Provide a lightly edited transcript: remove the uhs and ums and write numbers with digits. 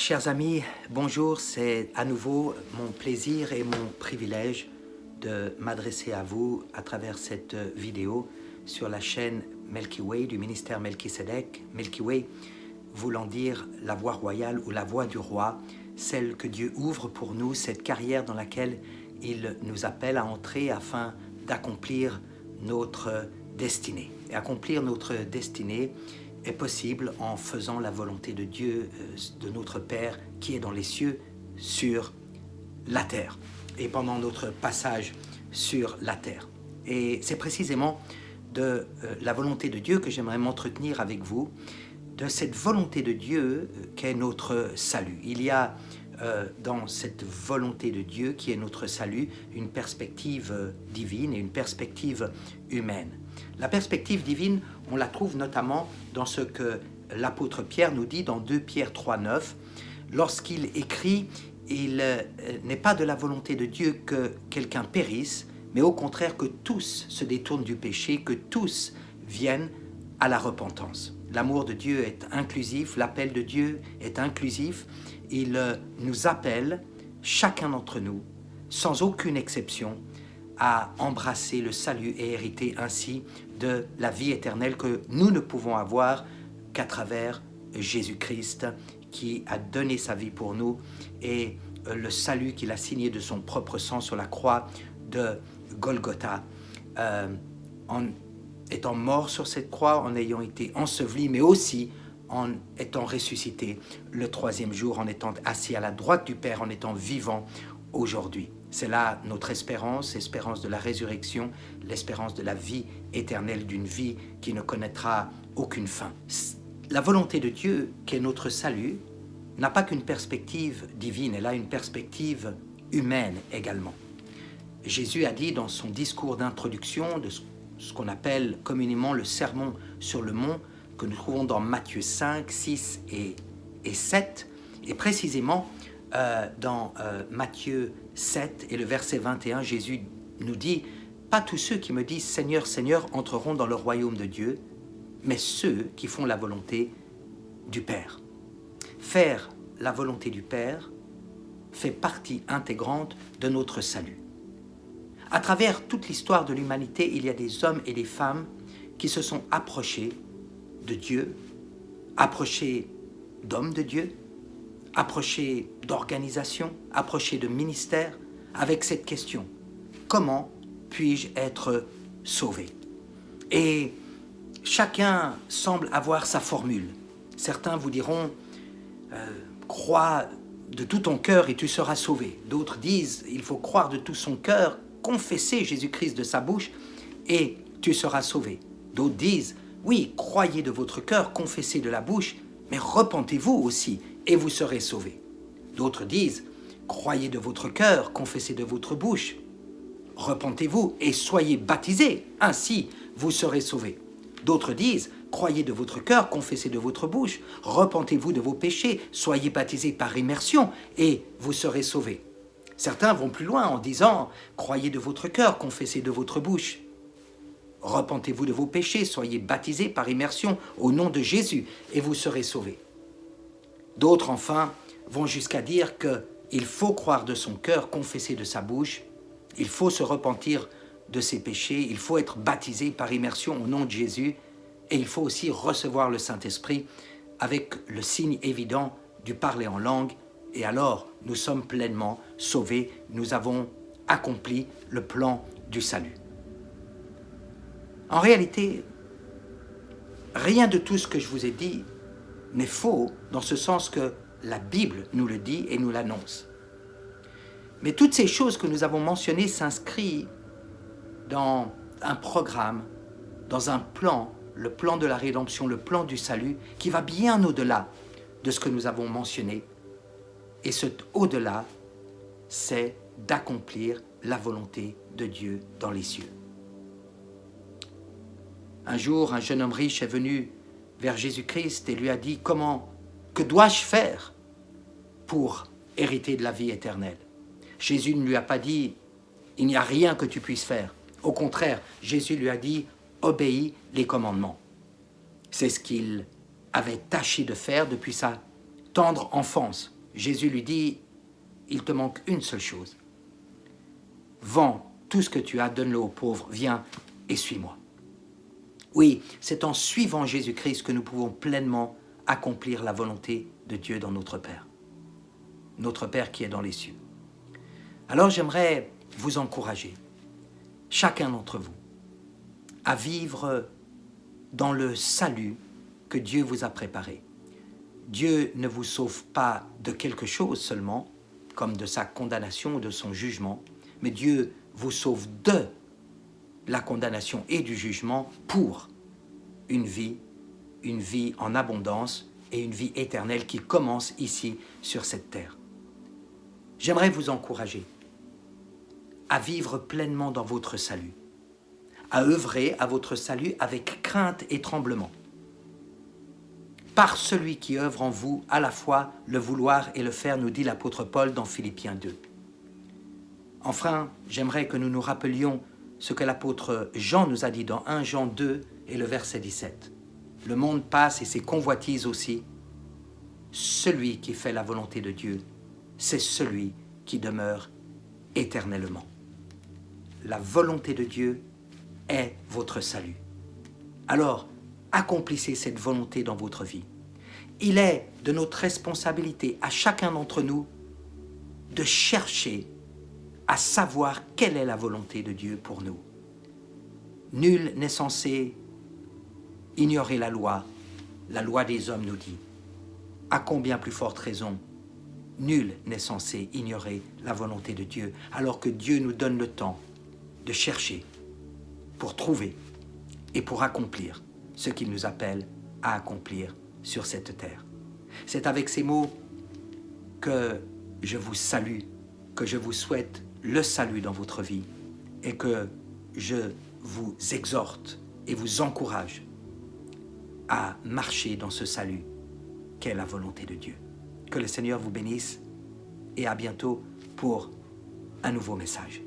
Chers amis, bonjour, c'est à nouveau mon plaisir et mon privilège de m'adresser à vous à travers cette vidéo sur la chaîne Milky Way du ministère Melchisedec. Milky Way voulant dire la voie royale ou la voie du roi, celle que Dieu ouvre pour nous, cette carrière dans laquelle il nous appelle à entrer afin d'accomplir notre destinée. Et accomplir notre destinée est possible en faisant la volonté de Dieu, de notre Père qui est dans les cieux, sur la terre. Et pendant notre passage sur la terre. Et c'est précisément de la volonté de Dieu que j'aimerais m'entretenir avec vous, de cette volonté de Dieu qu'est notre salut. Il y a dans cette volonté de Dieu qui est notre salut une perspective divine et une perspective humaine. La perspective divine, on la trouve notamment dans ce que l'apôtre Pierre nous dit dans 2 Pierre 3,9. Lorsqu'il écrit, il n'est pas de la volonté de Dieu que quelqu'un périsse, mais au contraire que tous se détournent du péché, que tous viennent à la repentance. L'amour de Dieu est inclusif, l'appel de Dieu est inclusif. Il nous appelle, chacun d'entre nous, sans aucune exception, à embrasser le salut et hériter ainsi de la vie éternelle que nous ne pouvons avoir qu'à travers Jésus-Christ qui a donné sa vie pour nous et le salut qu'il a signé de son propre sang sur la croix de Golgotha, en étant mort sur cette croix, en ayant été enseveli, mais aussi en étant ressuscité le 3e jour, en étant assis à la droite du Père, en étant vivant aujourd'hui. C'est là notre espérance, l'espérance de la résurrection, l'espérance de la vie éternelle, d'une vie qui ne connaîtra aucune fin. La volonté de Dieu, qui est notre salut, n'a pas qu'une perspective divine, elle a une perspective humaine également. Jésus a dit dans son discours d'introduction de ce qu'on appelle communément le sermon sur le mont, que nous trouvons dans Matthieu 5, 6 et 7, et précisément dans Matthieu 7 et le verset 21, Jésus nous dit « Pas tous ceux qui me disent « Seigneur, Seigneur » entreront dans le royaume de Dieu, mais ceux qui font la volonté du Père. » Faire la volonté du Père fait partie intégrante de notre salut. À travers toute l'histoire de l'humanité, il y a des hommes et des femmes qui se sont approchés de Dieu, approchés d'hommes de Dieu, approchés d'organisations, approchés de ministères, avec cette question: comment puis-je être sauvé? Et chacun semble avoir sa formule. Certains vous diront crois de tout ton cœur et tu seras sauvé. D'autres disent il faut croire de tout son cœur, confesser Jésus-Christ de sa bouche et tu seras sauvé. D'autres disent oui, croyez de votre cœur, confessez de la bouche, mais repentez-vous aussi et vous serez sauvés. D'autres disent croyez de votre cœur, confessez de votre bouche, repentez-vous et soyez baptisés, ainsi vous serez sauvés. D'autres disent croyez de votre cœur, confessez de votre bouche, repentez-vous de vos péchés, soyez baptisés par immersion et vous serez sauvés. Certains vont plus loin en disant croyez de votre cœur, confessez de votre bouche, repentez-vous de vos péchés, soyez baptisés par immersion au nom de Jésus et vous serez sauvés. D'autres enfin vont jusqu'à dire qu'il faut croire de son cœur, confesser de sa bouche, il faut se repentir de ses péchés, il faut être baptisé par immersion au nom de Jésus et il faut aussi recevoir le Saint-Esprit avec le signe évident du parler en langue et alors nous sommes pleinement sauvés, nous avons accompli le plan du salut. En réalité, rien de tout ce que je vous ai dit n'est faux dans ce sens que la Bible nous le dit et nous l'annonce. Mais toutes ces choses que nous avons mentionnées s'inscrivent dans un programme, dans un plan, le plan de la rédemption, le plan du salut, qui va bien au-delà de ce que nous avons mentionné. Et cet au-delà, c'est d'accomplir la volonté de Dieu dans les cieux. Un jour, un jeune homme riche est venu vers Jésus-Christ et lui a dit « Que dois-je faire pour hériter de la vie éternelle ?» Jésus ne lui a pas dit « Il n'y a rien que tu puisses faire ». Au contraire, Jésus lui a dit « Obéis les commandements ». C'est ce qu'il avait tâché de faire depuis sa tendre enfance. Jésus lui dit, il te manque une seule chose. Vends tout ce que tu as, donne-le aux pauvres, viens et suis-moi. Oui, c'est en suivant Jésus-Christ que nous pouvons pleinement accomplir la volonté de Dieu dans notre Père qui est dans les cieux. Alors j'aimerais vous encourager, chacun d'entre vous, à vivre dans le salut que Dieu vous a préparé. Dieu ne vous sauve pas de quelque chose seulement, comme de sa condamnation ou de son jugement, mais Dieu vous sauve de la condamnation et du jugement pour une vie en abondance et une vie éternelle qui commence ici sur cette terre. J'aimerais vous encourager à vivre pleinement dans votre salut, à œuvrer à votre salut avec crainte et tremblement, par celui qui œuvre en vous à la fois le vouloir et le faire, nous dit l'apôtre Paul dans Philippiens 2. Enfin, j'aimerais que nous nous rappelions ce que l'apôtre Jean nous a dit dans 1 Jean 2 et le verset 17. Le monde passe et ses convoitises aussi. Celui qui fait la volonté de Dieu, c'est celui qui demeure éternellement. La volonté de Dieu est votre salut. Alors, accomplissez cette volonté dans votre vie. Il est de notre responsabilité à chacun d'entre nous de chercher à savoir quelle est la volonté de Dieu pour nous. Nul n'est censé ignorer la loi des hommes nous dit. À combien plus forte raison, nul n'est censé ignorer la volonté de Dieu, alors que Dieu nous donne le temps de chercher pour trouver et pour accomplir ce qu'il nous appelle à accomplir sur cette terre. C'est avec ces mots que je vous salue, que je vous souhaite le salut dans votre vie et que je vous exhorte et vous encourage à marcher dans ce salut qu'est la volonté de Dieu. Que le Seigneur vous bénisse et à bientôt pour un nouveau message.